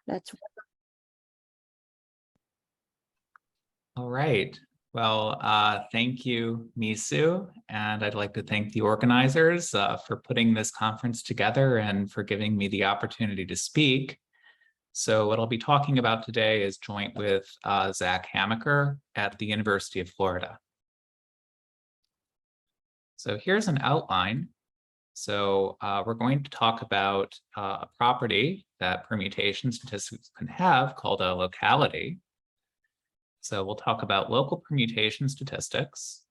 That's All right. Well, thank you, Misu, and I'd like to thank the organizers for putting this conference together and for giving me the opportunity to speak. So what I'll be talking about today is joint with Zach Hamaker at the University of Florida. So here's an outline. So we're going to talk about a property that permutation statistics can have called a locality. So we'll talk about local permutation statistics,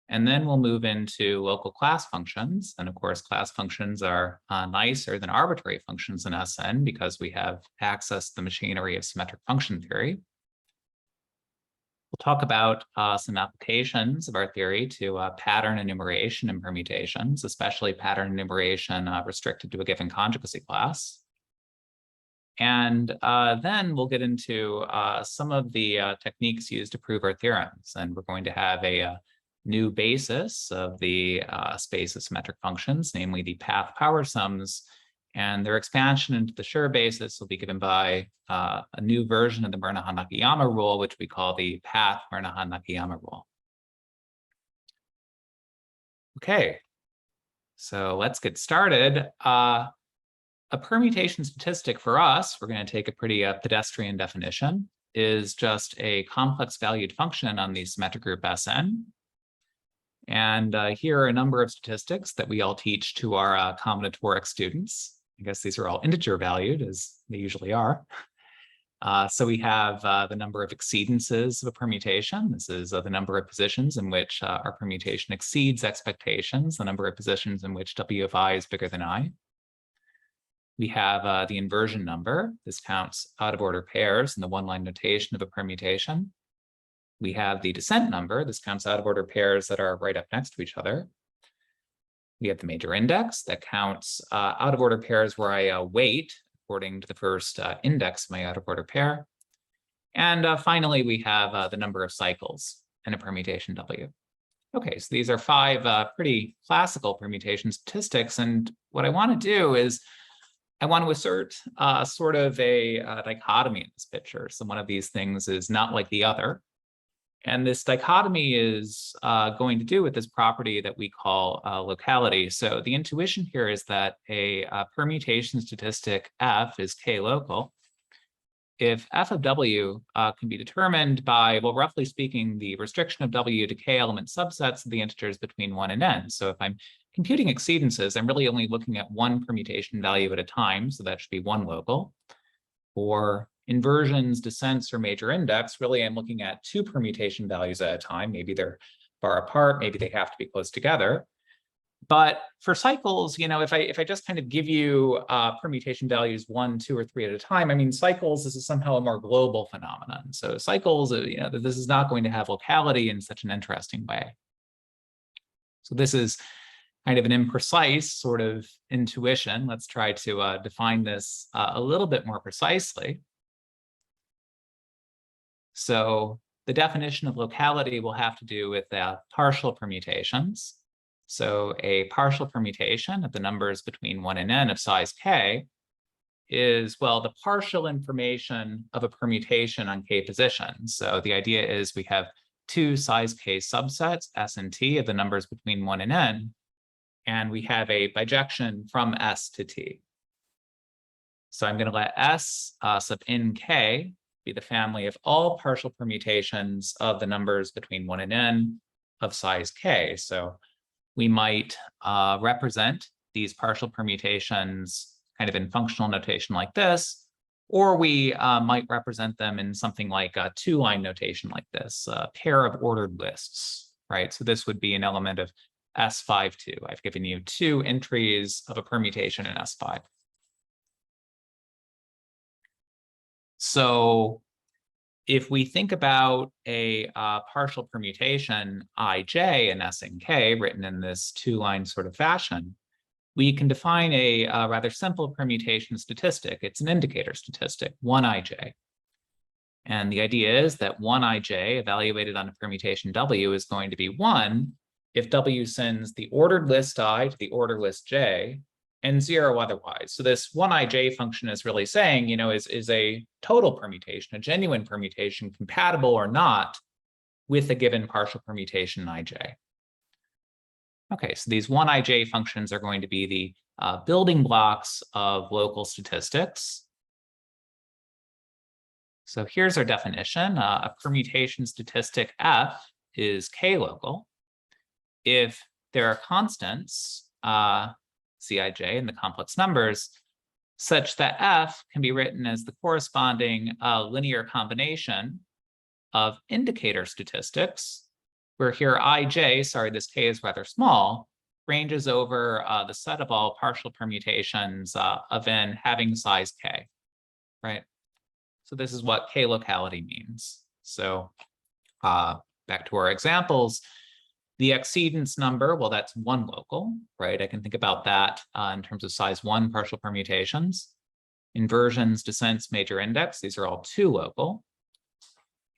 and then we'll move into local class functions. And of course, class functions are nicer than arbitrary functions in SN because we have access to the machinery of symmetric function theory. We'll talk about some applications of our theory to pattern enumeration and permutations, especially pattern enumeration restricted to a given conjugacy class. And then we'll get into some of the techniques used to prove our theorems. And we're going to have a new basis of the space of symmetric functions, namely the path power sums. And their expansion into the Schur basis will be given by a new version of the Murnaghan-Nakayama rule, which we call the path Murnaghan-Nakayama rule. Okay, so let's get started. A permutation statistic for us, we're going to take a pretty pedestrian definition, is just a complex valued function on the symmetric group Sn. And here are a number of statistics that we all teach to our combinatoric students. I guess these are all integer valued, as they usually are. So we have the number of exceedances of a permutation. This is the number of positions in which our permutation exceeds expectations, the number of positions in which W of I is bigger than I. We have the inversion number. This counts out of order pairs in the one-line notation of a permutation. We have the descent number. This counts out of order pairs that are right up next to each other. We have the major index that counts out of order pairs where I weight according to the first index of my out of order pair. And finally, we have the number of cycles in a permutation W. Okay, so these are 5 pretty classical permutation statistics. And what I want to do is I want to assert sort of a dichotomy in this picture. So one of these things is not like the other. And this dichotomy is going to do with this property that we call locality. So the intuition here is that a permutation statistic F is K local. If F of W can be determined by, well, roughly speaking, the restriction of W to K element subsets of the integers between 1 and n. So if I'm computing exceedances, I'm really only looking at one permutation value at a time, so that should be 1 local. For inversions, descents, or major index, really I'm looking at 2 permutation values at a time. Maybe they're far apart, maybe they have to be close together. But for cycles, you know, if I just kind of give you permutation values 1, 2, or 3 at a time, I mean, cycles, this is somehow a more global phenomenon. So cycles, you know, this is not going to have locality in such an interesting way. So this is kind of an imprecise sort of intuition. Let's try to define this a little bit more precisely. So the definition of locality will have to do with partial permutations. So a partial permutation of the numbers between 1 and n of size k is, well, the partial information of a permutation on k positions. So the idea is we have 2 size k subsets, S and T, of the numbers between 1 and n, and we have a bijection from S to T. So I'm going to let S sub nk be the family of all partial permutations of the numbers between 1 and n of size k. So we might represent these partial permutations kind of in functional notation like this, or we might represent them in something like a 2-line notation like this, a pair of ordered lists, right? So this would be an element of S5-2. I've given you 2 entries of a permutation in S5. So if we think about a partial permutation ij in S and k written in this 2-line sort of fashion, we can define a rather simple permutation statistic. It's an indicator statistic, 1ij. And the idea is that 1ij evaluated on a permutation W is going to be 1 if W sends the ordered list I to the ordered list J and 0 otherwise. So this 1ij function is really saying, is a total permutation, a genuine permutation, compatible or not with a given partial permutation ij. Okay, so these 1ij functions are going to be the building blocks of local statistics. So here's our definition. A permutation statistic F is k-local if there are constants, Cij and the complex numbers, such that F can be written as the corresponding linear combination of indicator statistics, where here ij, sorry, this k is rather small, ranges over the set of all partial permutations of n having size k, right? So this is what k-locality means. So back to our examples. The exceedance number, well, that's one local, right? I can think about that in terms of size 1 partial permutations. Inversions, descents, major index, these are all 2 local.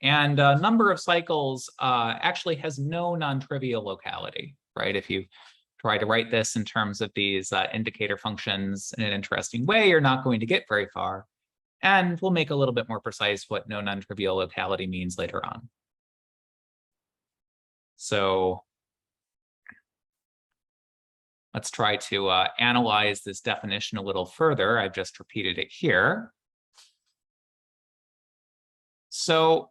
And number of cycles actually has no non-trivial locality, right? If you try to write this in terms of these indicator functions in an interesting way, you're not going to get very far. And we'll make a little bit more precise what no non-trivial locality means later on. So let's try to analyze this definition a little further. I've just repeated it here. So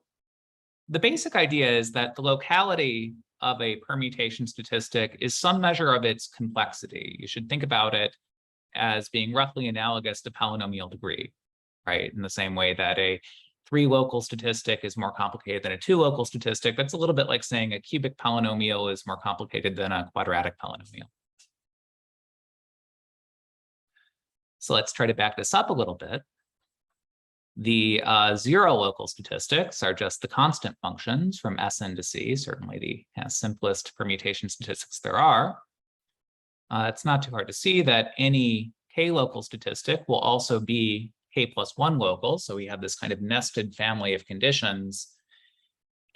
the basic idea is that the locality of a permutation statistic is some measure of its complexity. You should think about it as being roughly analogous to polynomial degree, right? In the same way that a 3 local statistic is more complicated than a 2 local statistic. That's a little bit like saying a cubic polynomial is more complicated than a quadratic polynomial. So let's try to back this up a little bit. The 0 local statistics are just the constant functions from Sn to C, certainly the simplest permutation statistics there are. It's not too hard to see that any k-local statistic will also be k+1 local. So we have this kind of nested family of conditions.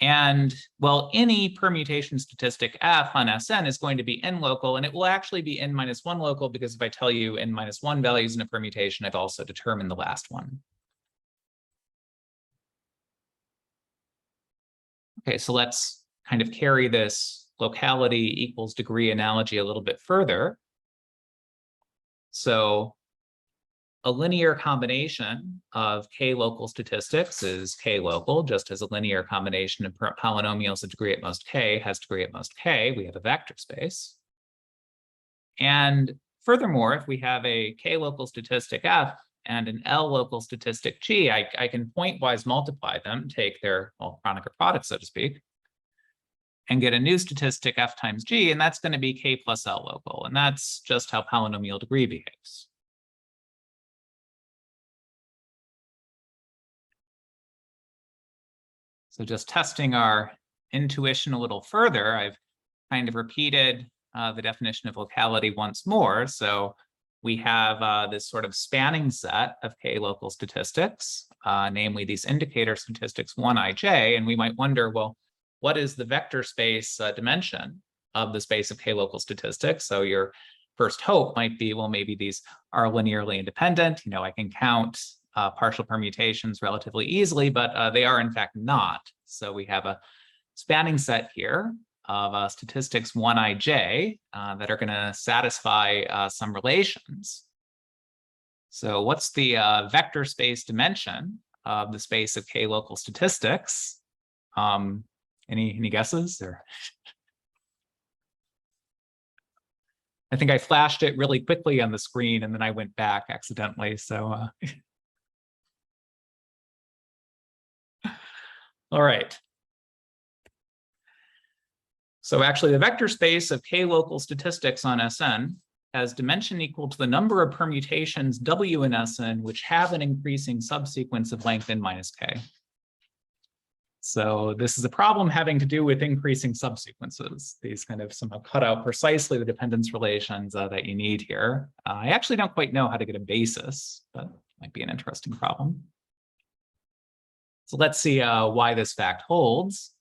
And well, any permutation statistic F on Sn is going to be n local, and it will actually be n-1 local, because if I tell you n-1 values in a permutation, I've also determined the last one. Okay, so let's kind of carry this locality equals degree analogy a little bit further. So a linear combination of k-local statistics is k-local, just as a linear combination of polynomials of degree at most k has degree at most k. We have a vector space. And furthermore, if we have a k-local statistic F and an L-local statistic G, I can pointwise multiply them, take their Kronecker product, so to speak, and get a new statistic F times G, and that's going to be k plus L local. And that's just how polynomial degree behaves. So just testing our intuition a little further, I've kind of repeated the definition of locality once more. So we have this sort of spanning set of k-local statistics, namely these indicator statistics 1ij, and we might wonder, well, what is the vector space dimension of the space of k-local statistics? So your first hope might be, well, maybe these are linearly independent. I can count partial permutations relatively easily, but they are in fact not. So we have a spanning set here of statistics 1ij that are going to satisfy some relations. So what's the vector space dimension of the space of k-local statistics? Any guesses? Or I think I flashed it really quickly on the screen and then I went back accidentally. So all right. So actually, the vector space of k-local statistics on Sn has dimension equal to the number of permutations W in Sn which have an increasing subsequence of length n minus k. So this is a problem having to do with increasing subsequences. These kind of somehow cut out precisely the dependence relations that you need here. I actually don't quite know how to get a basis, but might be an interesting problem. So let's see why this fact holds.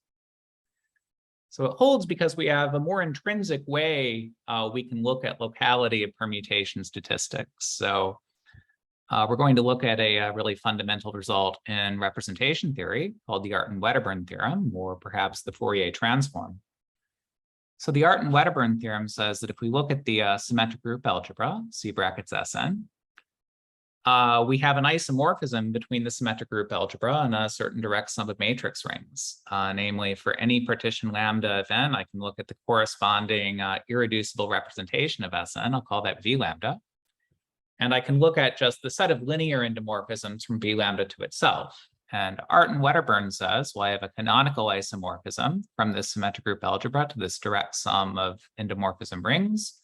So it holds because we have a more intrinsic way we can look at locality of permutation statistics. So we're going to look at a really fundamental result in representation theory called the Artin-Wedderburn theorem, or perhaps the Fourier transform. So the Artin-Wedderburn theorem says that if we look at the symmetric group algebra, C brackets Sn, we have an isomorphism between the symmetric group algebra and a certain direct sum of matrix rings. Namely, for any partition lambda of n, I can look at the corresponding irreducible representation of Sn. I'll call that V lambda. And I can look at just the set of linear endomorphisms from V lambda to itself. And Artin-Wedderburn says, well, I have a canonical isomorphism from this symmetric group algebra to this direct sum of endomorphism rings.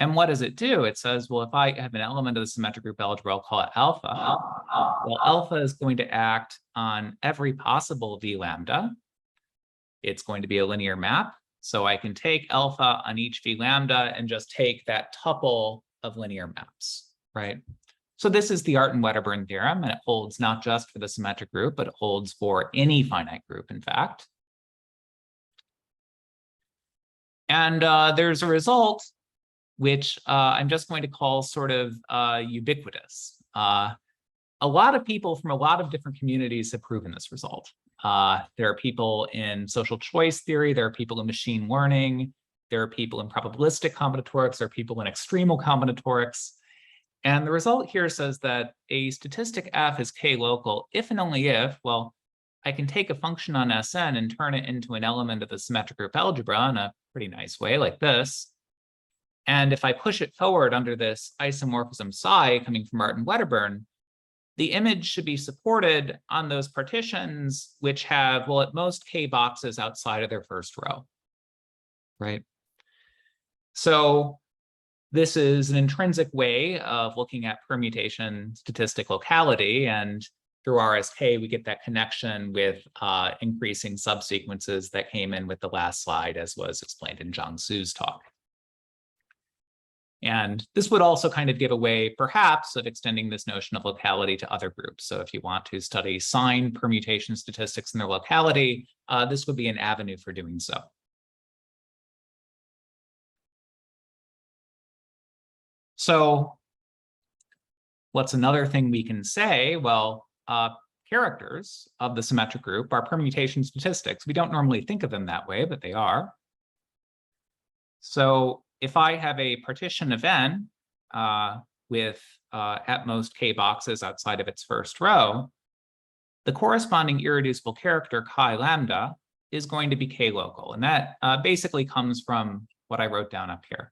And what does it do? It says, well, if I have an element of the symmetric group algebra, I'll call it alpha. Well, alpha is going to act on every possible V lambda. It's going to be a linear map. So I can take alpha on each V lambda and just take that tuple of linear maps, right? So this is the Artin-Wedderburn theorem, and it holds not just for the symmetric group, but it holds for any finite group, in fact. And there's a result which I'm just going to call sort of ubiquitous. A lot of people from a lot of different communities have proven this result. There are people in social choice theory, there are people in machine learning, there are people in probabilistic combinatorics, there are people in extremal combinatorics. And the result here says that a statistic f is k-local if and only if, well, I can take a function on Sn and turn it into an element of the symmetric group algebra in a pretty nice way like this. And if I push it forward under this isomorphism psi coming from Artin-Wedderburn, the image should be supported on those partitions which have, well, at most k boxes outside of their first row, right? So this is an intrinsic way of looking at permutation statistic locality, and through RSK, we get that connection with increasing subsequences that came in with the last slide, as was explained in Jiangsu's talk. And this would also kind of give a way, perhaps, of extending this notion of locality to other groups. So if you want to study sign permutation statistics and their locality, this would be an avenue for doing so. So what's another thing we can say? Well, characters of the symmetric group are permutation statistics. We don't normally think of them that way, but they are. So if I have a partition of n with at most k boxes outside of its first row, the corresponding irreducible character chi lambda is going to be k-local. And that basically comes from what I wrote down up here.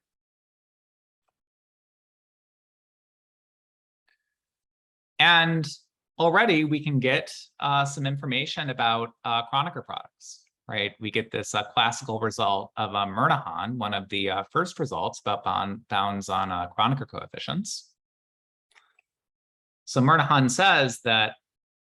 And already we can get some information about Kronecker products, right? We get this classical result of Murnaghan, one of the first results about bounds on Kronecker coefficients. So Murnaghan says that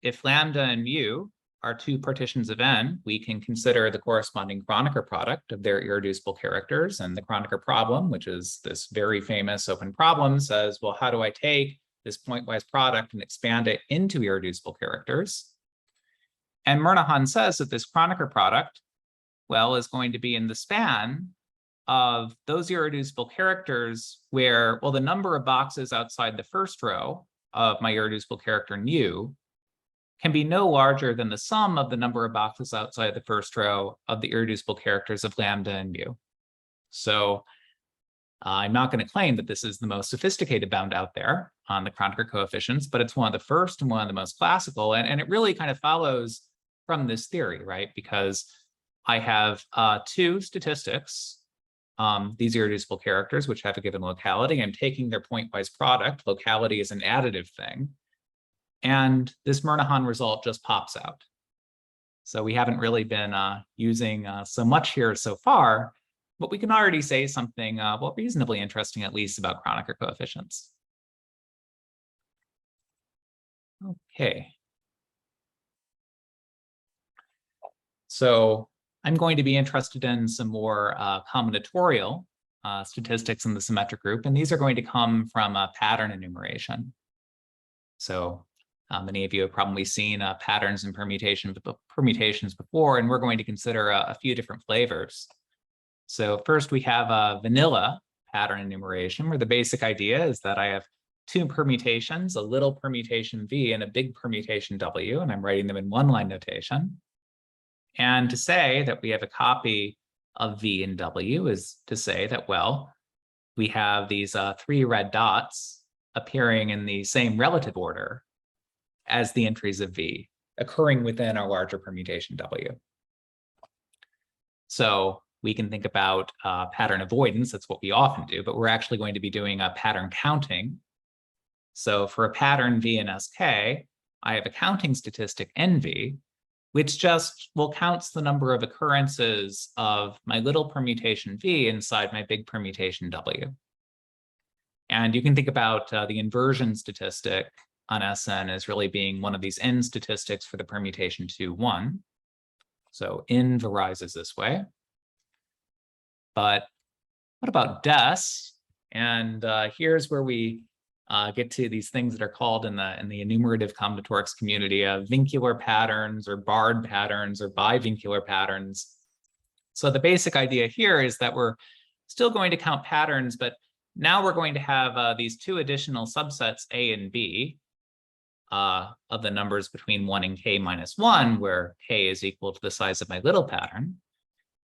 if lambda and mu are two partitions of n, we can consider the corresponding Kronecker product of their irreducible characters. And the Kronecker problem, which is this very famous open problem, says, well, how do I take this pointwise product and expand it into irreducible characters? And Murnaghan says that this Kronecker product, well, is going to be in the span of those irreducible characters where, well, the number of boxes outside the first row of my irreducible character mu can be no larger than the sum of the number of boxes outside the first row of the irreducible characters of lambda and mu. So I'm not going to claim that this is the most sophisticated bound out there on the Kronecker coefficients, but it's one of the first and one of the most classical. And it really kind of follows from this theory, right? Because I have two statistics, these irreducible characters, which have a given locality. I'm taking their pointwise product. Locality is an additive thing. And this Murnaghan result just pops out. So we haven't really been using so much here so far, but we can already say something, well, reasonably interesting, at least, about Kronecker coefficients. Okay. So I'm going to be interested in some more combinatorial statistics in the symmetric group, and these are going to come from pattern enumeration. So Many of you have probably seen patterns and permutations before, and we're going to consider a few different flavors. So first we have a vanilla pattern enumeration, where the basic idea is that I have two permutations, a little permutation V and a big permutation W, and I'm writing them in one-line notation. And to say that we have a copy of V and W is to say that, well, we have these three red dots appearing in the same relative order as the entries of V, occurring within our larger permutation W. So we can think about pattern avoidance. That's what we often do, but we're actually going to be doing a pattern counting. So for a pattern V and SK, I have a counting statistic NV, which just counts the number of occurrences of my little permutation V inside my big permutation W. And you can think about the inversion statistic on Sn as really being one of these n statistics for the permutation 2, 1. So n varizes this way. But what about des? And here's where we get to these things that are called in the enumerative combinatorics community vincular patterns or barred patterns or bivincular patterns. So the basic idea here is that we're still going to count patterns, but now we're going to have these two additional subsets A and B of the numbers between 1 and k minus 1, where k is equal to the size of my little pattern.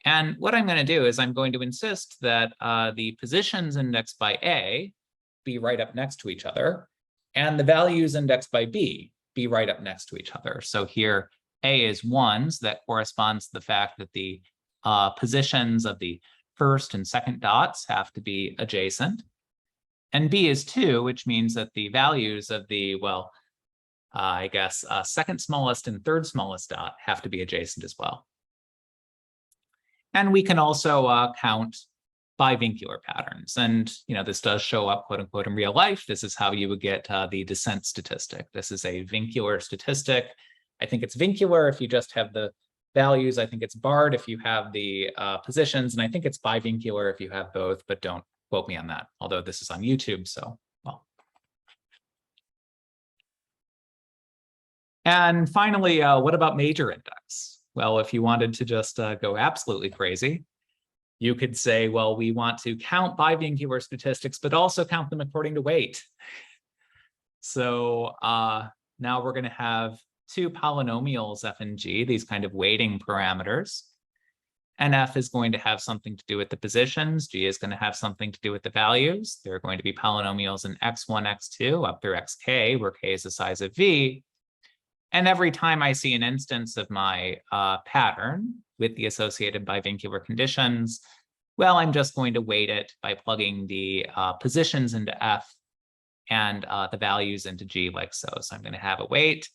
And what I'm going to do is I'm going to insist that the positions indexed by A be right up next to each other, and the values indexed by B be right up next to each other. So here, A is 1, so that corresponds to the fact that the positions of the first and second dots have to be adjacent. And B is 2, which means that the values of the, second smallest and third smallest dot have to be adjacent as well. And we can also count bivincular patterns. And this does show up, quote unquote, in real life. This is how you would get the descent statistic. This is a vincular statistic. I think it's vincular if you just have the values. I think it's barred if you have the positions. And I think it's bivincular if you have both, but don't quote me on that, although this is on YouTube, so, well. And finally, what about major index? Well, if you wanted to just go absolutely crazy, you could say, well, we want to count bivincular statistics, but also count them according to weight. So now we're going to have two polynomials, f and g, these kind of weighting parameters. And f is going to have something to do with the positions. G is going to have something to do with the values. There are going to be polynomials in x1, x2, up through xk, where k is the size of v. And every time I see an instance of my pattern with the associated bivincular conditions, well, I'm just going to weight it by plugging the positions into f and the values into g like so. So I'm going to have a weight.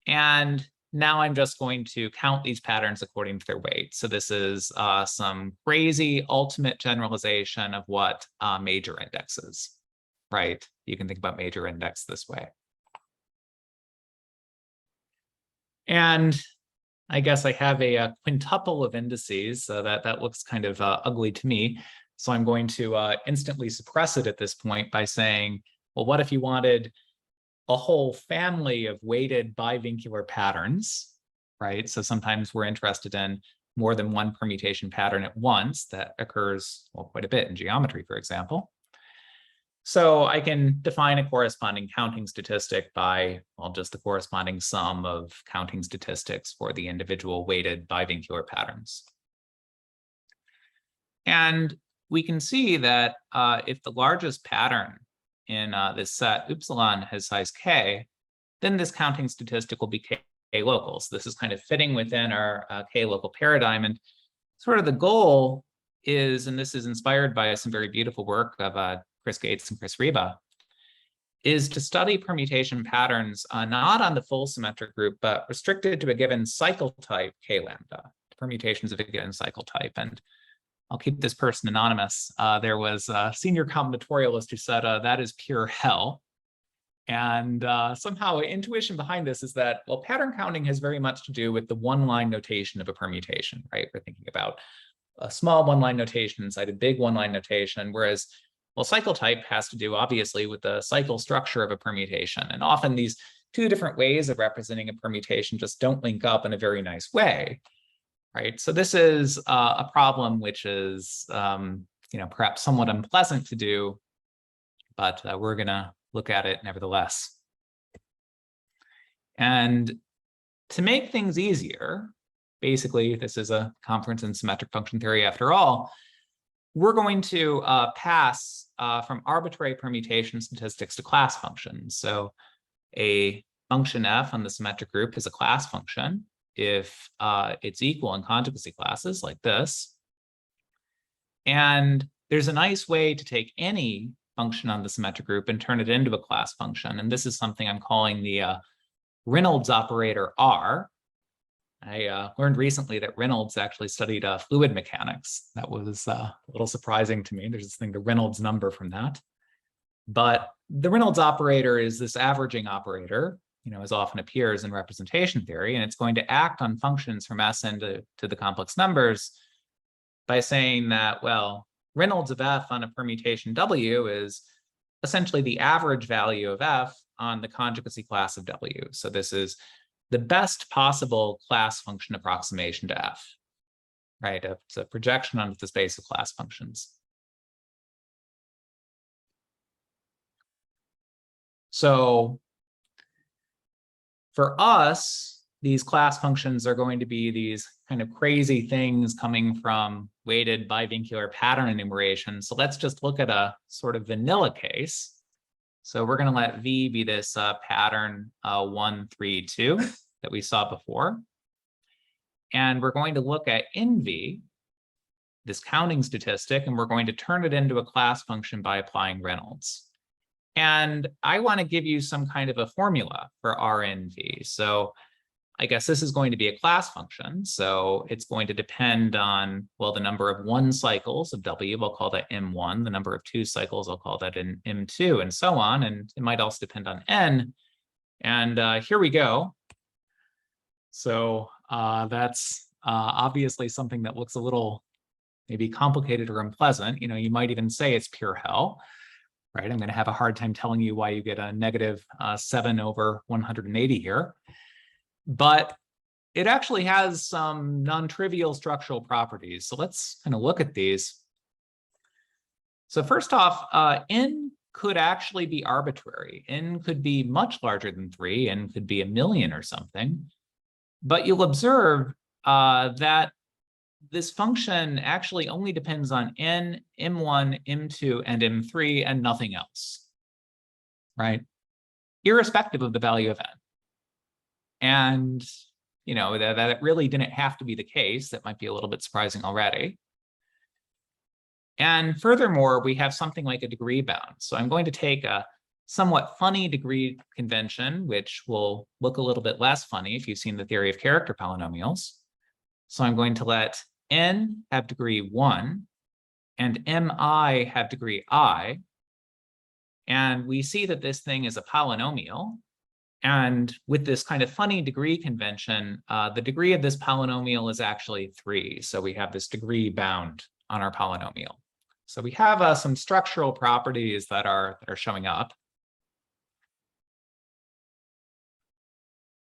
And now I'm just going to count these patterns according to their weight. So this is some crazy ultimate generalization of what major index is, right? You can think about major index this way. And I guess I have a quintuple of indices, so that looks kind of ugly to me. So I'm going to instantly suppress it at this point by saying, well, what if you wanted a whole family of weighted bivincular patterns, right? So sometimes we're interested in more than one permutation pattern at once that occurs, well, quite a bit in geometry, for example. So I can define a corresponding counting statistic by, well, just the corresponding sum of counting statistics for the individual weighted bivincular patterns. And we can see that if the largest pattern in this set, upsilon, has size k, then this counting statistic will be k local. So this is kind of fitting within our k local paradigm. And sort of the goal is, and this is inspired by some very beautiful work of Chris Gates and Chris Reba, is to study permutation patterns not on the full symmetric group, but restricted to a given cycle type k lambda, permutations of a given cycle type. And I'll keep this person anonymous. There was a senior combinatorialist who said that is pure hell. And somehow intuition behind this is that, well, pattern counting has very much to do with the one-line notation of a permutation, right? We're thinking about a small one-line notation inside a big one-line notation, whereas, well, cycle type has to do, obviously, with the cycle structure of a permutation. And often these two different ways of representing a permutation just don't link up in a very nice way, right? So this is a problem which is, perhaps somewhat unpleasant to do, but we're going to look at it nevertheless. And to make things easier, basically, this is a conference in symmetric function theory after all, we're going to pass from arbitrary permutation statistics to class functions. So a function f on the symmetric group is a class function if it's equal in conjugacy classes like this. And there's a nice way to take any function on the symmetric group and turn it into a class function. And this is something I'm calling the Rhoades operator R. I learned recently that Rhoades actually studied fluid mechanics. That was a little surprising to me. There's this thing, the Rhoades number from that. But the Rhoades operator is this averaging operator, as often appears in representation theory, and it's going to act on functions from Sn to the complex numbers by saying that, well, Rhoades of f on a permutation W is essentially the average value of f on the conjugacy class of W. So this is the best possible class function approximation to f, right? It's a projection onto the space of class functions. So for us, these class functions are going to be these kind of crazy things coming from weighted bivincular pattern enumeration. So let's just look at a sort of vanilla case. So we're going to let V be this pattern 1, 3, 2 that we saw before. And we're going to look at in V, this counting statistic, and we're going to turn it into a class function by applying Rhoades. And I want to give you some kind of a formula for R in V. So I guess this is going to be a class function. So it's going to depend on, well, the number of 1 cycles of W, I'll call that M1. The number of 2 cycles, I'll call that M2, and so on. And it might also depend on N. And here we go. So that's obviously something that looks a little maybe complicated or unpleasant. You might even say it's pure hell, right? I'm going to have a hard time telling you why you get a negative 7 over 180 here. But it actually has some non-trivial structural properties. So let's kind of look at these. So first off, N could actually be arbitrary. N could be much larger than 3, N could be 1,000,000 or something. But you'll observe that this function actually only depends on N, M1, M2, and M3, and nothing else, right? Irrespective of the value of N. And, that it really didn't have to be the case. That might be a little bit surprising already. And furthermore, we have something like a degree bound. So I'm going to take a somewhat funny degree convention, which will look a little bit less funny if you've seen the theory of character polynomials. So I'm going to let N have degree 1 and Mi have degree I. And we see that this thing is a polynomial. And with this kind of funny degree convention, the degree of this polynomial is actually 3. So we have this degree bound on our polynomial. So we have some structural properties that are showing up.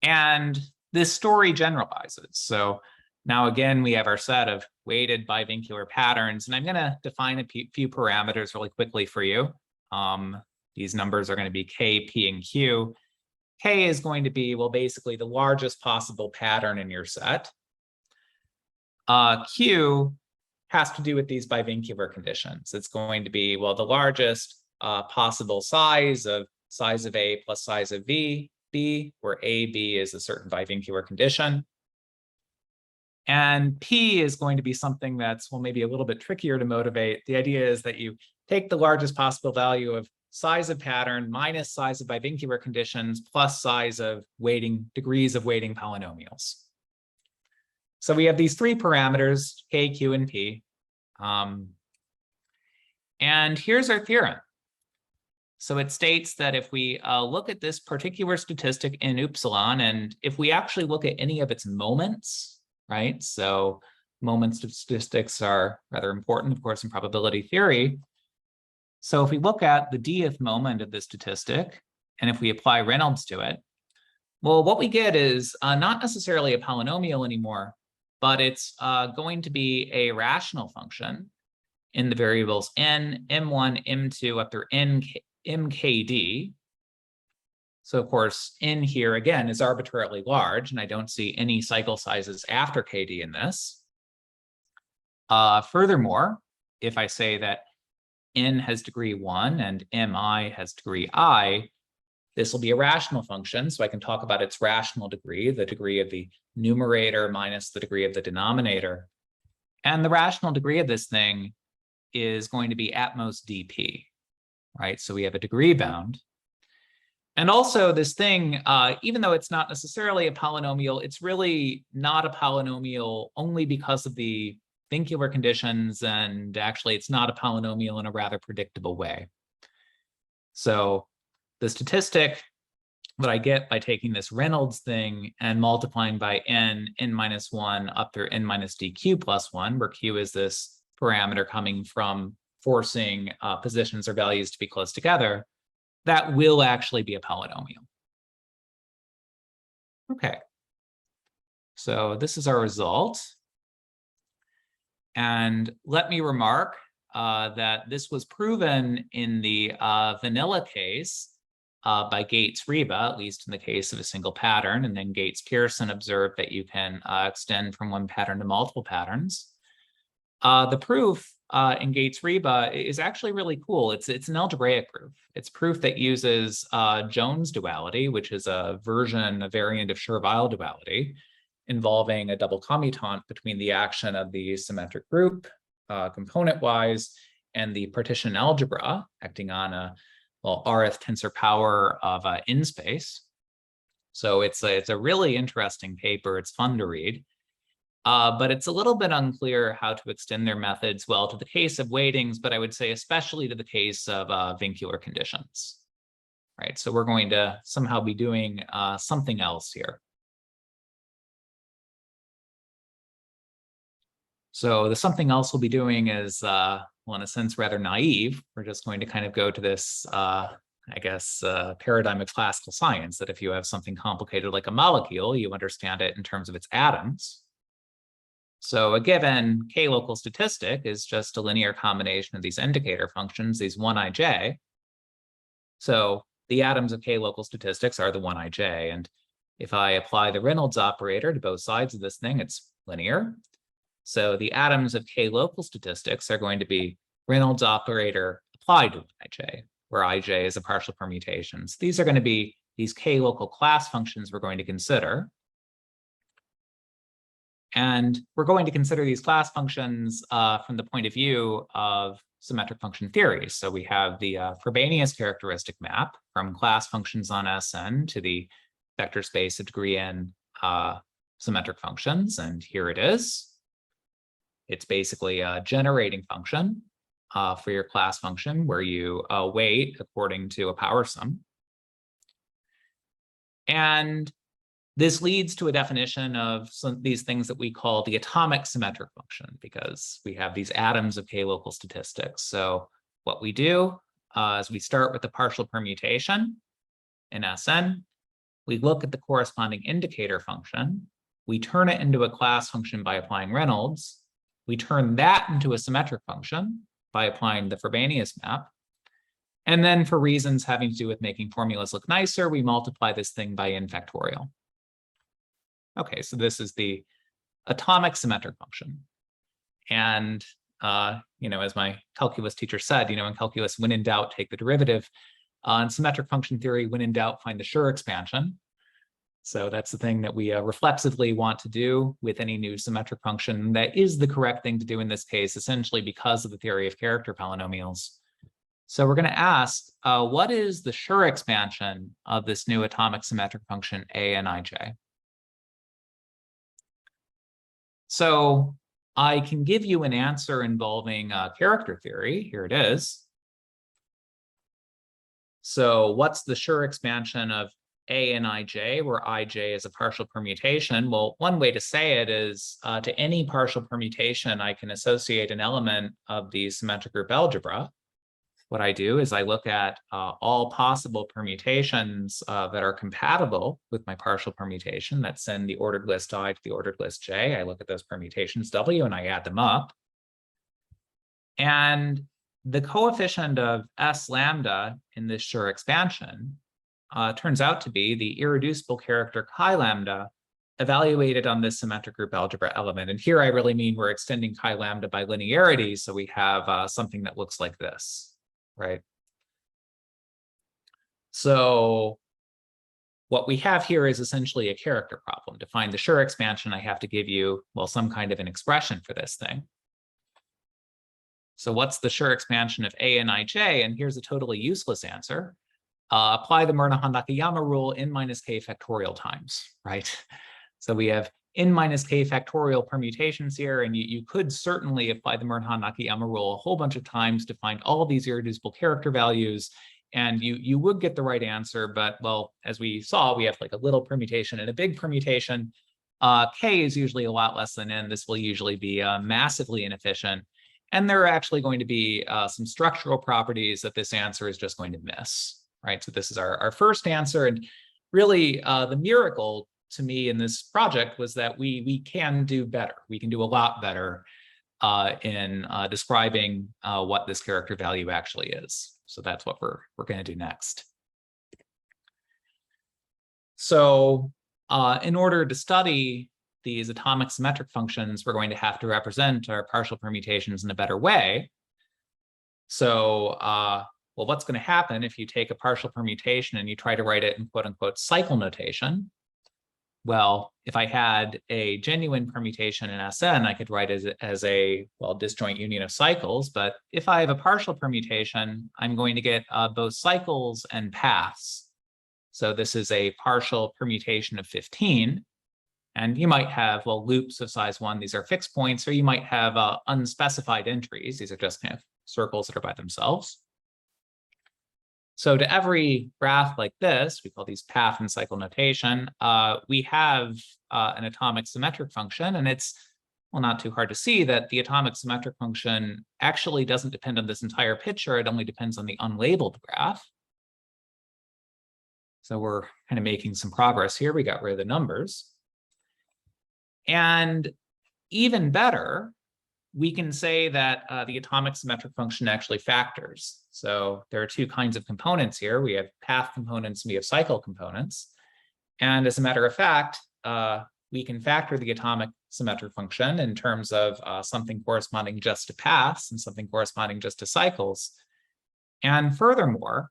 And this story generalizes. So now again, we have our set of weighted bivincular patterns. And I'm going to define a few parameters really quickly for you. These numbers are going to be K, P, and Q. K is going to be, well, basically the largest possible pattern in your set. Q has to do with these bivincular conditions. It's going to be, well, the largest possible size of A plus size of B, where AB is a certain bivincular condition. And P is going to be something that's, well, maybe a little bit trickier to motivate. The idea is that you take the largest possible value of size of pattern minus size of bivincular conditions plus size of degrees of weighting polynomials. So we have these 3 parameters, K, Q, and P. And here's our theorem. So it states that if we look at this particular statistic in upsilon, and if we actually look at any of its moments, right? So moments of statistics are rather important, of course, in probability theory. So if we look at the dth moment of this statistic, and if we apply Rhoades to it, Well, what we get is not necessarily a polynomial anymore, but it's going to be a rational function in the variables n, m1, m2 up through mkd. So of course, n here again is arbitrarily large, and I don't see any cycle sizes after kd in this. Furthermore, if I say that n has degree 1 and mi has degree I, this will be a rational function, so I can talk about its rational degree, the degree of the numerator minus the degree of the denominator. And the rational degree of this thing is going to be at most dp, right? So we have a degree bound. And also this thing, even though it's not necessarily a polynomial, it's really not a polynomial only because of the vincular conditions, and actually it's not a polynomial in a rather predictable way. So the statistic that I get by taking this Reynolds thing and multiplying by n minus 1 up through n minus dq plus 1, where q is this parameter coming from forcing positions or values to be close together, that will actually be a polynomial. Okay, so this is our result. And let me remark that this was proven in the vanilla case by Gates-Riba, at least in the case of a single pattern, and then Gates-Pearson observed that you can extend from one pattern to multiple patterns. The proof in Gates-Riba is actually really cool. It's an algebraic proof. It's proof that uses Jones duality, which is a variant of Schur-Weil duality, involving a double commutant between the action of the symmetric group component-wise and the partition algebra acting on a rth tensor power of in space. So it's a really interesting paper. It's fun to read. But it's a little bit unclear how to extend their methods, well, to the case of weightings, but I would say especially to the case of vincular conditions, right? So we're going to somehow be doing something else here. So the something else we'll be doing is, well, in a sense, rather naive. We're just going to kind of go to this, I guess, paradigm of classical science, that if you have something complicated like a molecule, you understand it in terms of its atoms. So a given k-local statistic is just a linear combination of these indicator functions, these 1ij. So the atoms of k-local statistics are the 1ij. And if I apply the Reynolds operator to both sides of this thing, it's linear. So the atoms of k-local statistics are going to be Reynolds operator applied to 1ij, where ij is a partial permutation. So these are going to be these k-local class functions we're going to consider. And we're going to consider these class functions from the point of view of symmetric function theory. So we have the Frobenius characteristic map from class functions on Sn to the vector space of degree n symmetric functions. And here it is. It's basically a generating function for your class function where you weight according to a power sum. And this leads to a definition of these things that we call the atomic symmetric function, because we have these atoms of k-local statistics. So what we do is we start with the partial permutation in Sn. We look at the corresponding indicator function. We turn it into a class function by applying Reynolds. We turn that into a symmetric function by applying the Frobenius map. And then for reasons having to do with making formulas look nicer, we multiply this thing by n factorial. Okay, so this is the atomic symmetric function. And, as my calculus teacher said, in calculus, when in doubt, take the derivative. In symmetric function theory, when in doubt, find the Schur expansion. So that's the thing that we reflexively want to do with any new symmetric function. That is the correct thing to do in this case, essentially because of the theory of character polynomials. So we're going to ask, what is the Schur expansion of this new atomic symmetric function a and ij? So I can give you an answer involving character theory. Here it is. So what's the Schur expansion of a and ij, where ij is a partial permutation? Well, one way to say it is to any partial permutation, I can associate an element of the symmetric group algebra. what I do is I look at all possible permutations that are compatible with my partial permutation that send the ordered list I to the ordered list J. I look at those permutations W and I add them up. And the coefficient of S lambda in this Schur expansion turns out to be the irreducible character chi lambda evaluated on this symmetric group algebra element. And here I really mean we're extending chi lambda by linearity, so we have something that looks like this, right? So what we have here is essentially a character problem. To find the Schur expansion, I have to give you, well, some kind of an expression for this thing. So what's the Schur expansion of A and IJ? And here's a totally useless answer. Apply the Murnau-Nakayama rule n minus k factorial times, right? So we have n minus k factorial permutations here, and you could certainly apply the Murnau-Nakayama rule a whole bunch of times to find all of these irreducible character values, and you would get the right answer, but, well, as we saw, we have like a little permutation and a big permutation. K is usually a lot less than n. This will usually be massively inefficient, and there are actually going to be some structural properties that this answer is just going to miss, right? So this is our first answer, and really the miracle to me in this project was that we can do better. We can do a lot better in describing what this character value actually is. So that's what we're going to do next. So in order to study these atomic symmetric functions, we're going to have to represent our partial permutations in a better way. So well, what's going to happen if you take a partial permutation and you try to write it in quote unquote cycle notation? Well, if I had a genuine permutation in Sn, I could write it as a, well, disjoint union of cycles. But if I have a partial permutation, I'm going to get both cycles and paths. So this is a partial permutation of 15. And you might have, well, loops of size 1. These are fixed points, or you might have unspecified entries. These are just kind of circles that are by themselves. So to every graph like this, we call these path and cycle notation, we have an atomic symmetric function, and it's, well, not too hard to see that the atomic symmetric function actually doesn't depend on this entire picture. It only depends on the unlabeled graph. So we're kind of making some progress here. We got rid of the numbers. And even better, we can say that the atomic symmetric function actually factors. So there are two kinds of components here. We have path components and we have cycle components. And as a matter of fact, we can factor the atomic symmetric function in terms of something corresponding just to paths and something corresponding just to cycles. And furthermore,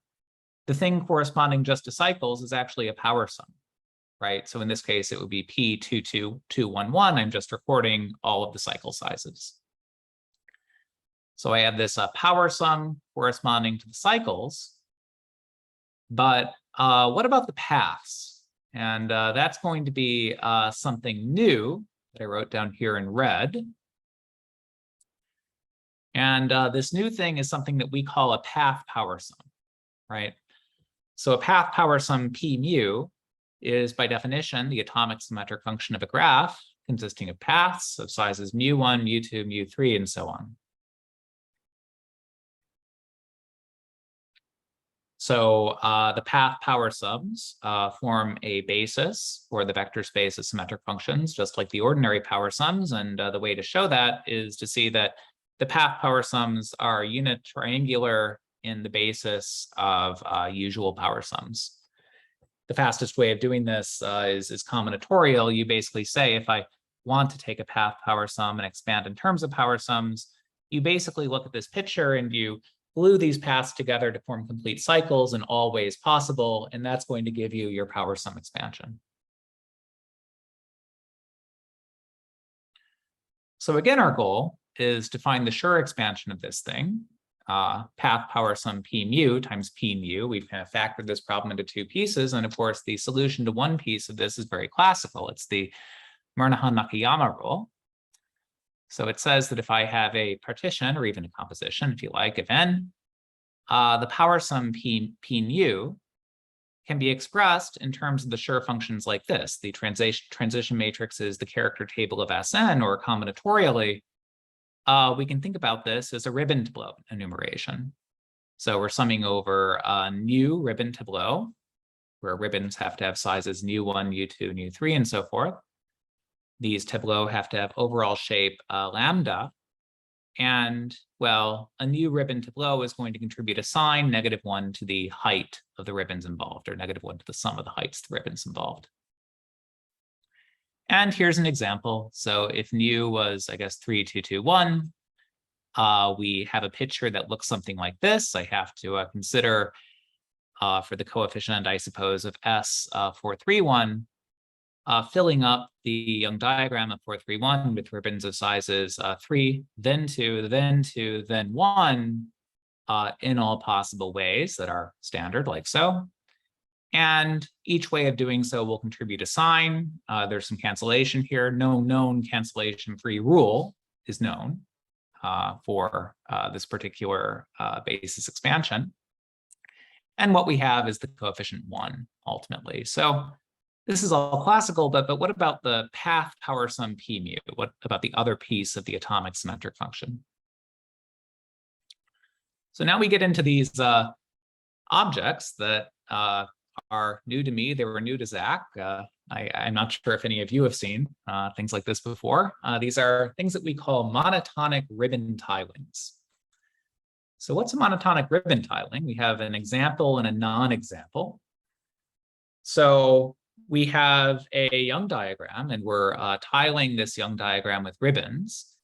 the thing corresponding just to cycles is actually a power sum, right? So in this case, it would be P22211. I'm just recording all of the cycle sizes. So I have this power sum corresponding to the cycles, but what about the paths? And that's going to be something new that I wrote down here in red. And this new thing is something that we call a path power sum, right? So a path power sum P mu is by definition the atomic symmetric function of a graph consisting of paths of sizes mu1, mu2, mu3, and so on. So the path power sums form a basis for the vector space of symmetric functions, just like the ordinary power sums. And the way to show that is to see that the path power sums are unit triangular in the basis of usual power sums. The fastest way of doing this is combinatorial. You basically say, if I want to take a path power sum and expand in terms of power sums, you basically look at this picture and you glue these paths together to form complete cycles in all ways possible, and that's going to give you your power sum expansion. So again, our goal is to find the Schur expansion of this thing, path power sum P mu times P mu. We've kind of factored this problem into two pieces, and of course, the solution to one piece of this is very classical. It's the Murnau-Nakayama rule. So it says that if I have a partition, or even a composition, if you like, of n, the power sum P mu can be expressed in terms of the Schur functions like this. The transition matrix is the character table of Sn, or combinatorially, we can think about this as a ribbon to blow enumeration. So we're summing over a new ribbon tableau, where ribbons have to have sizes nu1, nu2, nu3, and so forth. These tableaux have to have overall shape lambda. And, well, a new ribbon tableau is going to contribute a sign, -1 to the height of the ribbons involved, or -1 to the sum of the heights of the ribbons involved. And here's an example. So if nu was, I guess, 3, 2, 2, 1, we have a picture that looks something like this. I have to consider for the coefficient, I suppose, of S 4, 3, 1, filling up the Young diagram of 4, 3, 1 with ribbons of sizes 3, then 2, then 2, then 1 in all possible ways that are standard, like so. And each way of doing so will contribute a sign. There's some cancellation here. No known cancellation-free rule is known for this particular basis expansion. And what we have is the coefficient 1, ultimately. So this is all classical, but what about the path power sum p mu? What about the other piece of the atomic symmetric function? So now we get into these objects that are new to me. They were new to Zach. I'm not sure if any of you have seen things like this before. These are things that we call monotonic ribbon tilings. So what's a monotonic ribbon tiling? We have an example and a non-example. So we have a Young diagram, and we're tiling this Young diagram with ribbons.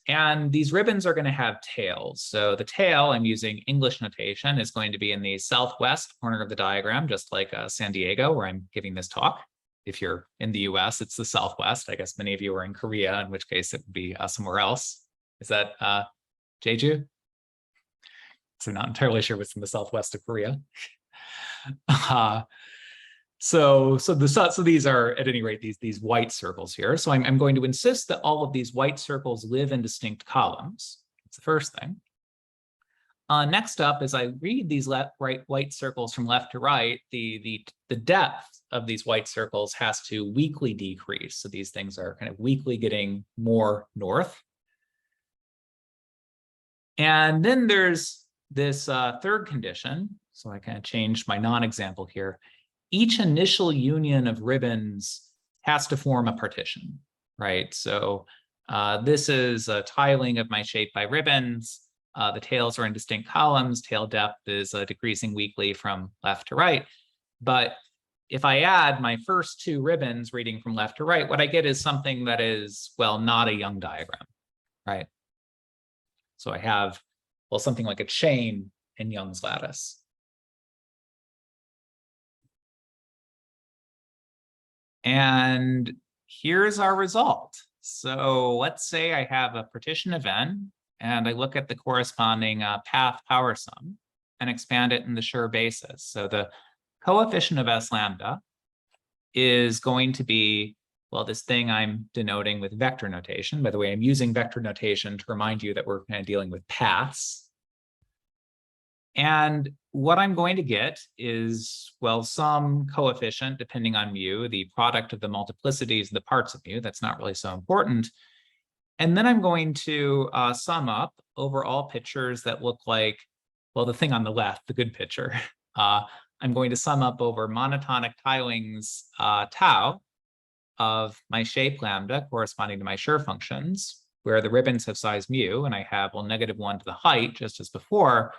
And these ribbons are going to have tails. So the tail, I'm using English notation, is going to be in the southwest corner of the diagram, just like San Diego, where I'm giving this talk. If you're in the US, it's the southwest. I guess many of you are in Korea, in which case it would be somewhere else. Is that Jeju? So not entirely sure what's in the southwest of Korea. So these are, at any rate, these white circles here. So I'm going to insist that all of these white circles live in distinct columns. That's the first thing. Next up, as I read these white circles from left to right, the depth of these white circles has to weakly decrease. So these things are kind of weakly getting more north. And then there's this third condition. So I kind of changed my non-example here. Each initial union of ribbons has to form a partition, right? So this is a tiling of my shape by ribbons. The tails are in distinct columns. Tail depth is decreasing weakly from left to right. But if I add my first two ribbons reading from left to right, what I get is something that is, well, not a Young diagram, right? So I have, well, something like a chain in Young's lattice. And here's our result. So let's say I have a partition of n, and I look at the corresponding path power sum and expand it in the Schur basis. So the coefficient of S lambda is going to be, well, this thing I'm denoting with vector notation. By the way, I'm using vector notation to remind you that we're kind of dealing with paths. And what I'm going to get is, well, some coefficient depending on mu, the product of the multiplicities of the parts of mu. That's not really so important. And then I'm going to sum up over all pictures that look like, well, the thing on the left, the good picture. I'm going to sum up over monotonic tilings tau of my shape lambda corresponding to my Schur functions, where the ribbons have size mu, and I have, well, -1 to the height, just as before.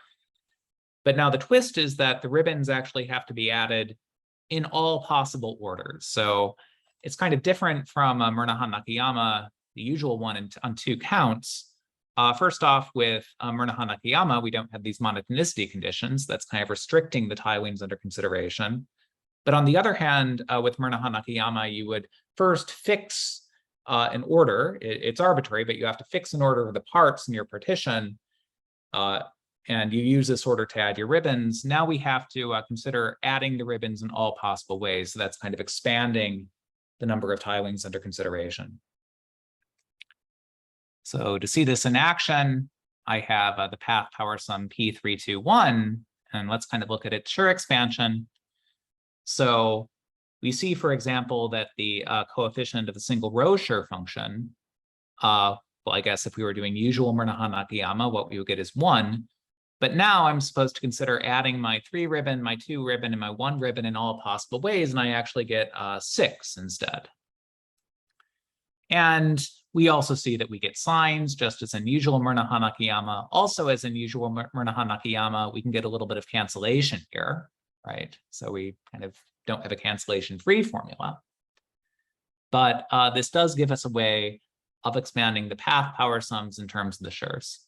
But now the twist is that the ribbons actually have to be added in all possible orders. So it's kind of different from Murnaghan-Nakayama, the usual one on 2 counts. First off, with Murnaghan-Nakayama, we don't have these monotonicity conditions. That's kind of restricting the tilings under consideration. But on the other hand, with Murnaghan-Nakayama, you would first fix an order. It's arbitrary, but you have to fix an order of the parts in your partition. And you use this order to add your ribbons. Now we have to consider adding the ribbons in all possible ways. So that's kind of expanding the number of tilings under consideration. So to see this in action, I have the path power sum P321, and let's kind of look at its Schur expansion. So we see, for example, that the coefficient of the single row Schur function, well, I guess if we were doing usual Murnaghan-Nakayama, what we would get is 1. But now I'm supposed to consider adding my 3 ribbon, my 2 ribbon, and my 1 ribbon in all possible ways, and I actually get 6 instead. And we also see that we get signs, just as in usual Murnau-Nakayama. Also, as in usual Murnau-Nakayama, we can get a little bit of cancellation here, right? So we kind of don't have a cancellation-free formula. But this does give us a way of expanding the path power sums in terms of the Schurs.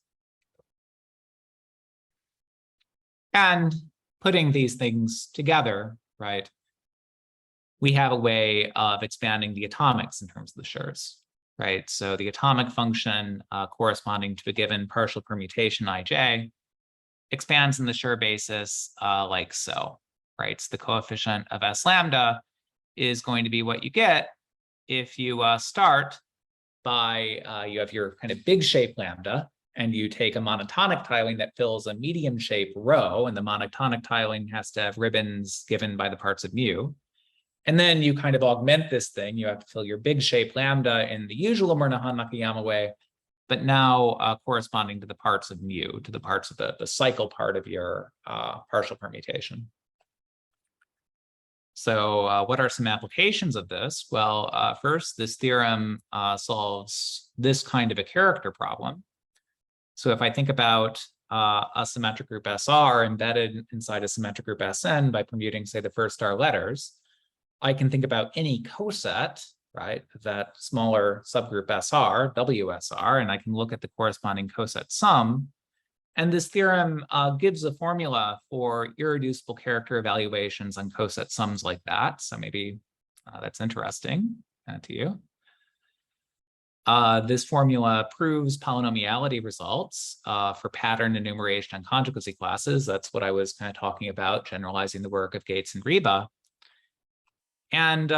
And putting these things together, right, we have a way of expanding the atomics in terms of the Schurs, right? So the atomic function corresponding to a given partial permutation ij expands in the Schur basis like so, right? So the coefficient of S lambda is going to be what you get if you start by, you have your kind of big shape lambda, and you take a monotonic tiling that fills a medium shape rho, and the monotonic tiling has to have ribbons given by the parts of mu. And then you kind of augment this thing. You have to fill your big shape lambda in the usual Murnau-Nakayama way, but now corresponding to the parts of mu, to the parts of the cycle part of your partial permutation. So what are some applications of this? Well, first, this theorem solves this kind of a character problem. So if I think about a symmetric group SR embedded inside a symmetric group Sn by permuting, say, the first star letters, I can think about any coset, right, that smaller subgroup SR, WSR, and I can look at the corresponding coset sum. And this theorem gives a formula for irreducible character evaluations on coset sums like that. So maybe that's interesting to you. This formula proves polynomiality results for pattern enumeration on conjugacy classes. That's what I was kind of talking about, generalizing the work of Gates and Riba. And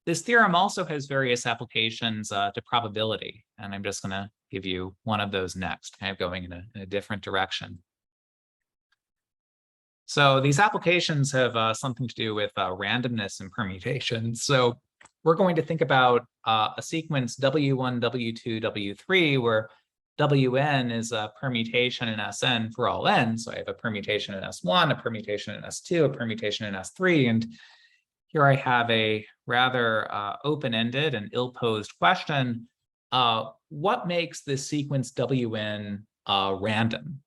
this theorem also has various applications to probability. And I'm just going to give you one of those next, kind of going in a different direction. So these applications have something to do with randomness and permutation. So we're going to think about a sequence W1, W2, W3, where Wn is a permutation in Sn for all n. So I have a permutation in S1, a permutation in S2, a permutation in S3. And here I have a rather open-ended and ill-posed question. What makes this sequence Wn random?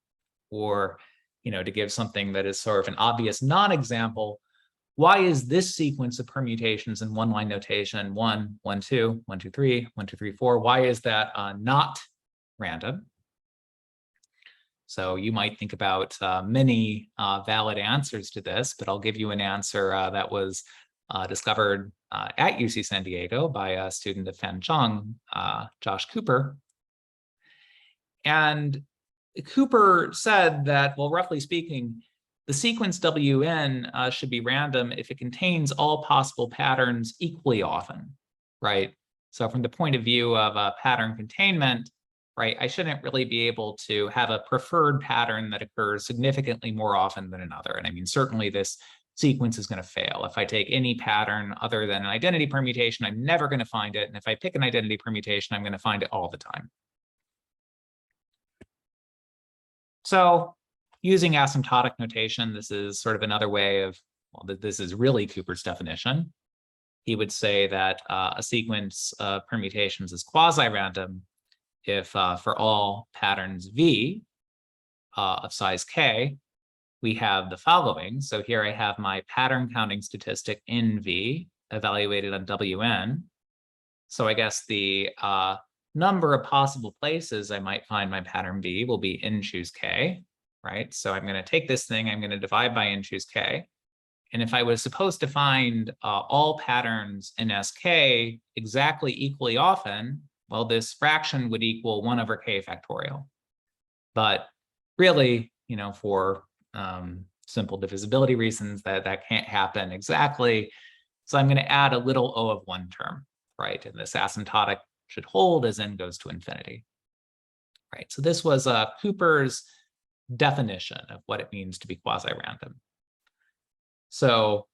Or, to give something that is sort of an obvious non-example, why is this sequence of permutations in one-line notation, 1, 1, 2, 1, 2, 3, 1, 2, 3, 4, why is that not random? So you might think about many valid answers to this, but I'll give you an answer that was discovered at UC San Diego by a student of Fan Zhang, Josh Cooper. And Cooper said that, well, roughly speaking, the sequence Wn should be random if it contains all possible patterns equally often, right? So from the point of view of pattern containment, right, I shouldn't really be able to have a preferred pattern that occurs significantly more often than another. And I mean, certainly this sequence is going to fail. If I take any pattern other than an identity permutation, I'm never going to find it. And if I pick an identity permutation, I'm going to find it all the time. So using asymptotic notation, this is sort of another way of, well, this is really Cooper's definition. He would say that a sequence of permutations is quasi-random if for all patterns V of size K, we have the following. So here I have my pattern counting statistic in V evaluated on Wn. So I guess the number of possible places I might find my pattern V will be in choose K, right? So I'm going to take this thing, I'm going to divide by in choose K. And if I was supposed to find all patterns in Sk exactly equally often, well, this fraction would equal 1 over K factorial. But really, for simple divisibility reasons, that can't happen exactly. So I'm going to add a little O of 1 term, right? And this asymptotic should hold as n goes to infinity, right? So this was Cooper's definition of what it means to be quasi-random. So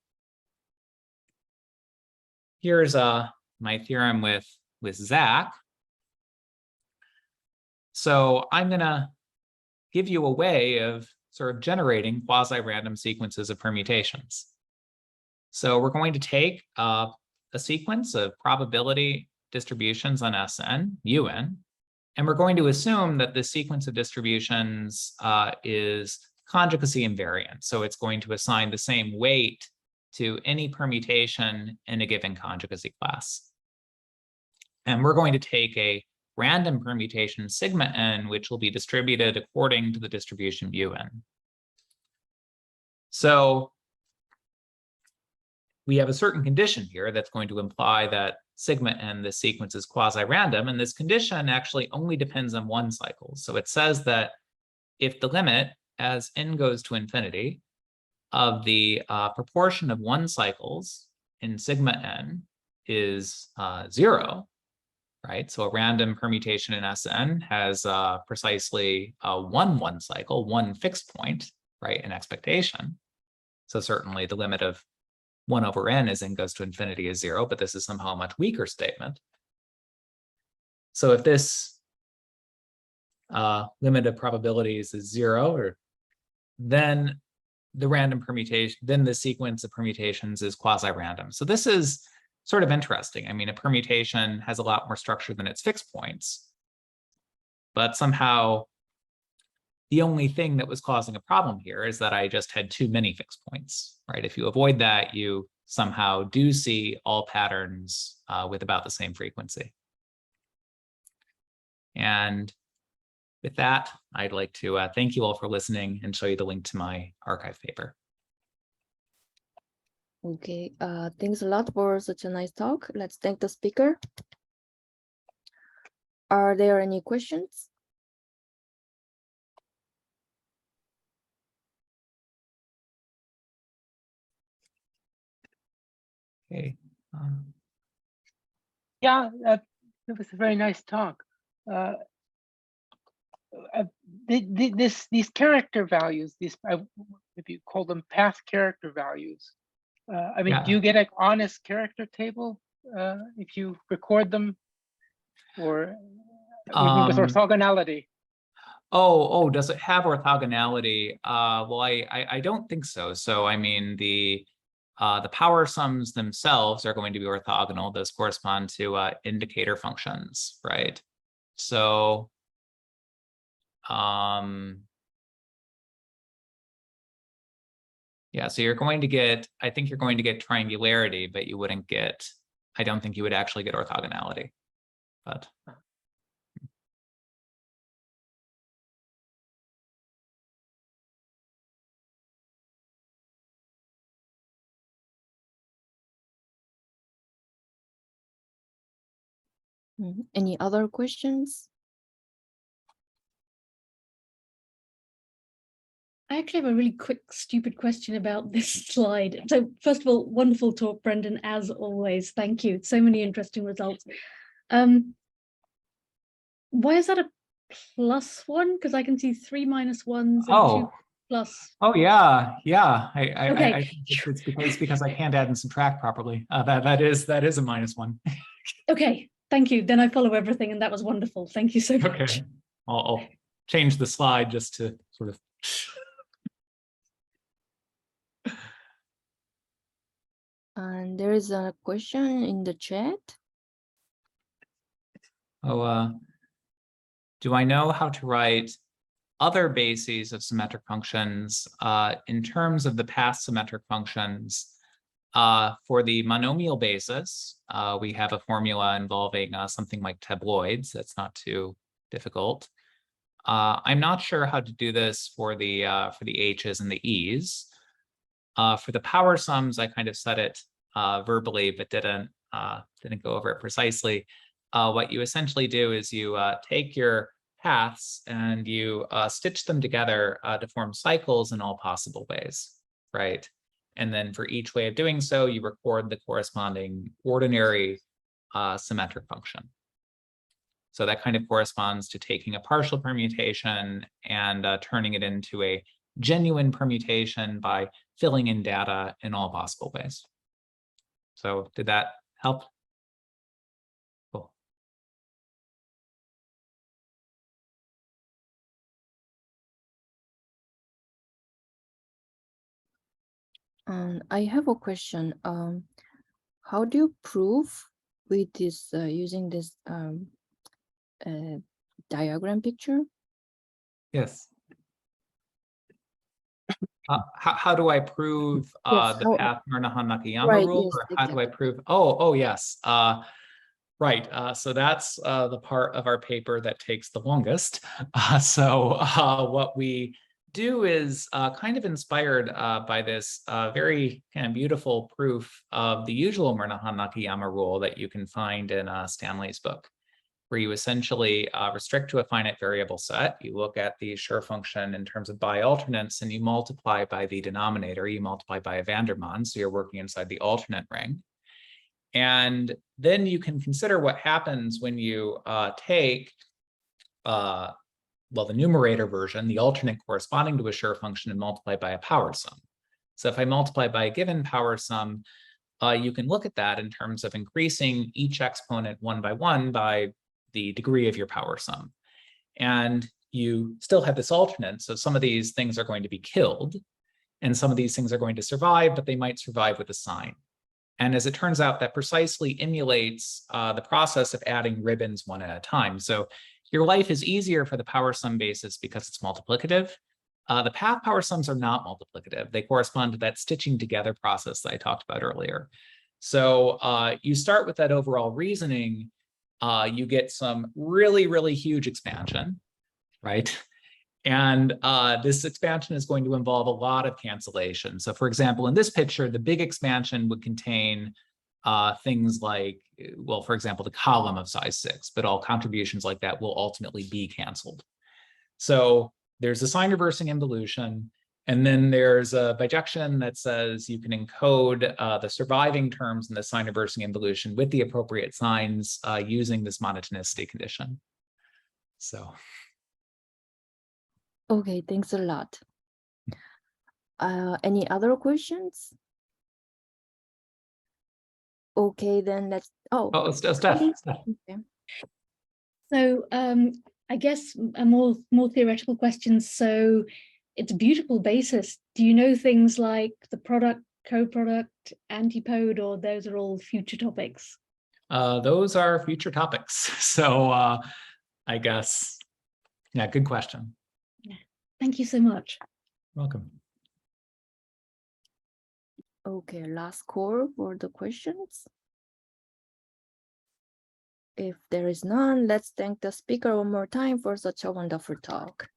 here's my theorem with Zach. So I'm going to give you a way of sort of generating quasi-random sequences of permutations. So we're going to take a sequence of probability distributions on Sn, un, and we're going to assume that the sequence of distributions is conjugacy invariant. So it's going to assign the same weight to any permutation in a given conjugacy class. And we're going to take a random permutation sigma n, which will be distributed according to the distribution un. So we have a certain condition here that's going to imply that sigma n, this sequence, is quasi-random, and this condition actually only depends on one cycle. So it says that if the limit, as n goes to infinity, of the proportion of one cycles in sigma n is 0, right? So a random permutation in Sn has precisely one cycle, one fixed point, right, in expectation. So certainly the limit of 1 over n as n goes to infinity is 0, but this is somehow a much weaker statement. So if this limit of probabilities is 0, then the random permutation, then the sequence of permutations is quasi-random. So this is sort of interesting. I mean, a permutation has a lot more structure than its fixed points, but somehow the only thing that was causing a problem here is that I just had too many fixed points, right? If you avoid that, you somehow do see all patterns with about the same frequency. And with that, I'd like to thank you all for listening and show you the link to my archive paper. Okay, thanks a lot for such a nice talk. Let's thank the speaker. Are there any questions? Okay. Yeah, it was a very nice talk. These character values, these if you call them path character values. I mean, Yeah. do you get an honest character table if you record them, or with orthogonality? Oh, does it have orthogonality? Well, I don't think so. So I mean, the power sums themselves are going to be orthogonal. Those correspond to indicator functions, right? So yeah, so you're going to get, I think you're going to get triangularity, but you wouldn't get, I don't think you would actually get orthogonality, but. Any other questions? I actually have a really quick, stupid question about this slide. So first of all, wonderful talk, Brendon, as always. Thank you. So many interesting results. Why is that a +1? Because I can see 3 - 1s and 2 plus. Oh yeah. Okay. I think it's because I can't add and subtract properly. That is a -1. Okay, thank you. Then I follow everything, and that was wonderful. Thank you so much. Okay, I'll change the slide just to sort of. And there is a question in the chat. Oh, do I know how to write other bases of symmetric functions in terms of the past symmetric functions? For the monomial basis, we have a formula involving something like tabloids. That's not too difficult. I'm not sure how to do this for the h's and the e's. For the power sums, I kind of said it verbally, but didn't go over it precisely. What you essentially do is you take your paths and you stitch them together to form cycles in all possible ways, right? And then for each way of doing so, you record the corresponding ordinary symmetric function. So that kind of corresponds to taking a partial permutation and turning it into a genuine permutation by filling in data in all possible ways. So did that help? I have a question. How do you prove with this using this diagram picture? Yes. How do I prove Yes, the how- path Murnaghan-Nakayama Right, rule, yes, or how do I exactly. prove? Oh, yes. Right. So that's the part of our paper that takes the longest. What we do is kind of inspired by this very kind of beautiful proof of the usual Murnaghan-Nakayama rule that you can find in Stanley's book, where you essentially restrict to a finite variable set. You look at the Schur function in terms of bialternates, and you multiply by the denominator. You multiply by a van der Waals, so you're working inside the alternate ring. And then you can consider what happens when you take, the numerator version, the alternate corresponding to a Schur function, and multiply by a power sum. So if I multiply by a given power sum, you can look at that in terms of increasing each exponent one by the degree of your power sum. And you still have this alternate, so some of these things are going to be killed, and some of these things are going to survive, but they might survive with a sign. And as it turns out, that precisely emulates the process of adding ribbons one at a time. So your life is easier for the power sum basis because it's multiplicative. The path power sums are not multiplicative. They correspond to that stitching together process that I talked about earlier. So you start with that overall reasoning, you get some really, really huge expansion, right? And this expansion is going to involve a lot of cancellation. So for example, in this picture, the big expansion would contain things like, well, for example, the column of size 6, but all contributions like that will ultimately be canceled. So there's a sign reversing involution, and then there's a bijection that says you can encode the surviving terms in the sign reversing involution with the appropriate signs using this monotonicity condition. So. Okay, thanks a lot. Any other questions? Okay, then let's. Oh, Steph. Okay. So I guess a more theoretical question. So it's a beautiful basis. Do you know things like the product, co-product, antipode, or those are all future topics? Those are future topics. So I guess, yeah, good question. Yeah. Thank you so much. Welcome. Okay, last call for the questions. If there is none, let's thank the speaker one more time for such a wonderful talk.